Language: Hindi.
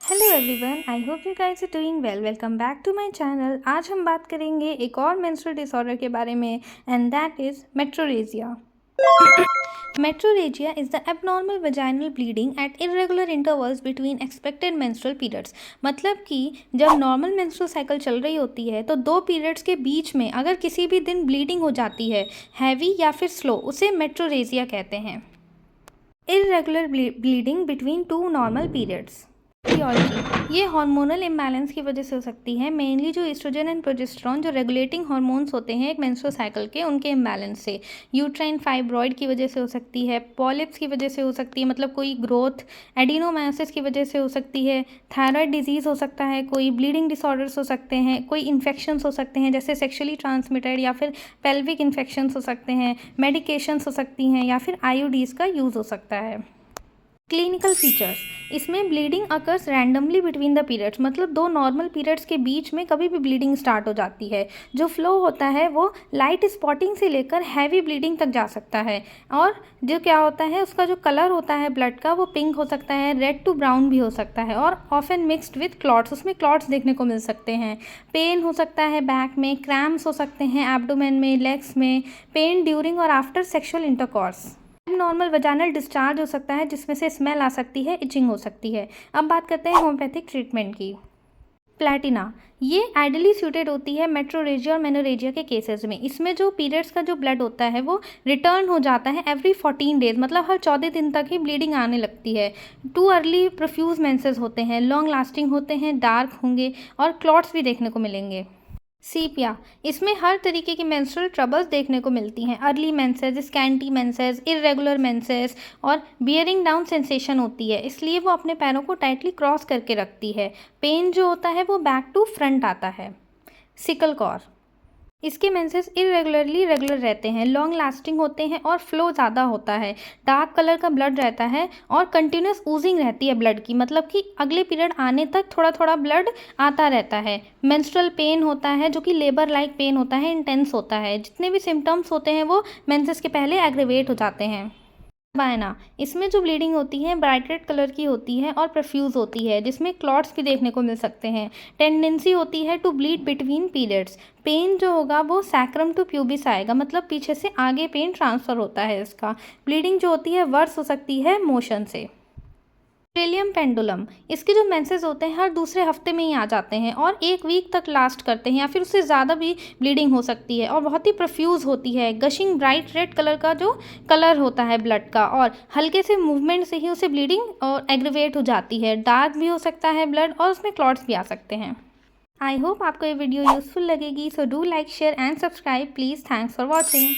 Hello everyone, I hope you guys are doing well. Welcome back to my channel. आज हम बात करेंगे एक और मेंस्ट्रुअल डिसऑर्डर के बारे में and that is metrorrhagia. Metrorrhagia is the abnormal vaginal bleeding at irregular intervals between expected menstrual periods. मतलब कि जब नॉर्मल मेंस्ट्रुअल साइकिल चल रही होती है तो दो पीरियड्स के बीच में अगर किसी भी दिन ब्लीडिंग हो जाती है, हैवी या फिर स्लो, उसे मेट्रोरेजिया कहते हैं। Irregular bleeding between two normal periods. Physiology, ये हार्मोनल इम्बैलेंस की वजह से हो सकती है। मेनली जो एस्ट्रोजन एंड प्रोजेस्टेरॉन जो रेगुलेटिंग हार्मोन्स होते हैं एक मेंस्ट्रुअल साइकिल के, उनके इम्बैलेंस से। यूट्राइन फाइब्रॉइड की वजह से हो सकती है, पॉलिप्स की वजह से हो सकती है, मतलब कोई ग्रोथ, एडिनोमायोसिस की वजह से हो सकती है, थायराइड डिजीज़ हो सकता है, कोई ब्लीडिंग डिसऑर्डर्स हो सकते हैं, कोई इन्फेक्शंस हो सकते हैं जैसे सेक्शुअली ट्रांसमिटेड या फिर पेल्विक इन्फेक्शंस हो सकते हैं, मेडिकेशंस हो सकती हैं या फिर आईयूडीज़ का यूज़ हो सकता है। क्लिनिकल फीचर्स, इसमें bleeding occurs randomly between the periods, मतलब दो नॉर्मल पीरियड्स के बीच में कभी भी ब्लीडिंग स्टार्ट हो जाती है। जो फ्लो होता है वो लाइट स्पॉटिंग से लेकर हैवी ब्लीडिंग तक जा सकता है। और जो क्या होता है, उसका जो कलर होता है ब्लड का वो पिंक हो सकता है, रेड टू ब्राउन भी हो सकता है, और ऑफन मिक्सड विथ क्लॉट्स, उसमें क्लॉट्स देखने को मिल सकते हैं। पेन हो सकता है बैक में, क्रैम्प्स हो सकते हैं एब्डोमेन में, लेग्स में, पेन ड्यूरिंग और after sexual intercourse. Normal vaginal discharge हो सकता है जिसमें से स्मेल आ सकती है, इचिंग हो सकती है। अब बात करते हैं होम्योपैथिक ट्रीटमेंट की। प्लैटिना, ये आइडियली सूटेड होती है मेट्रोरेजिया और मेनोरेजिया के केसेस में। इसमें जो पीरियड्स का जो ब्लड होता है वो रिटर्न हो जाता है एवरी 14 डेज, मतलब हर 14 दिन तक ही ब्लीडिंग आने लगती है। टू अर्ली प्रोफ्यूज मेंसेस होते हैं, लॉन्ग लास्टिंग होते हैं, डार्क होंगे और क्लॉट्स भी देखने को मिलेंगे। सीपिया, इसमें हर तरीके की मेंस्ट्रुअल ट्रबल्स देखने को मिलती हैं। Early menses, scanty menses, irregular menses और बियरिंग डाउन सेंसेशन होती है, इसलिए वो अपने पैरों को टाइटली क्रॉस करके रखती है। पेन जो होता है वो बैक टू फ्रंट आता है। सिकल कॉर, इसके मेंसेस इरेगुलरली रेगुलर रहते हैं, लॉन्ग लास्टिंग होते हैं और फ्लो ज़्यादा होता है। डार्क कलर का ब्लड रहता है और कंटिन्यूस ऊजिंग रहती है ब्लड की, मतलब कि अगले पीरियड आने तक थोड़ा थोड़ा ब्लड आता रहता है। मेंस्ट्रुअल पेन होता है जो कि लेबर लाइक पेन होता है, इंटेंस होता है। जितने भी सिम्टम्स होते हैं वो मेंसेस के पहले एग्रेवेट हो जाते हैं। वायना, इसमें जो ब्लीडिंग होती है ब्राइट रेड कलर की होती है और प्रफ्यूज होती है, जिसमें क्लॉट्स भी देखने को मिल सकते हैं। टेंडेंसी होती है to bleed between periods. Pain जो होगा वो सैक्रम टू प्यूबिस आएगा, मतलब पीछे से आगे पेन ट्रांसफ़र होता है इसका। ब्लीडिंग जो होती है वर्स हो सकती है मोशन से। ऑस्ट्रेलियन पेंडुलम, इसके जो मेंसेस होते हैं हर दूसरे हफ्ते में ही आ जाते हैं और एक वीक तक लास्ट करते हैं या फिर उससे ज़्यादा भी ब्लीडिंग हो सकती है और बहुत ही प्रोफ्यूज होती है। गशिंग ब्राइट रेड कलर का जो कलर होता है ब्लड का, और हल्के से मूवमेंट से ही उसे ब्लीडिंग और एग्रीवेट हो जाती है। डार्क भी हो सकता है ब्लड और उसमें क्लॉट्स भी आ सकते हैं। आई होप आपको ये वीडियो यूज़फुल लगेगी, so do like, share and subscribe please. Thanks for watching.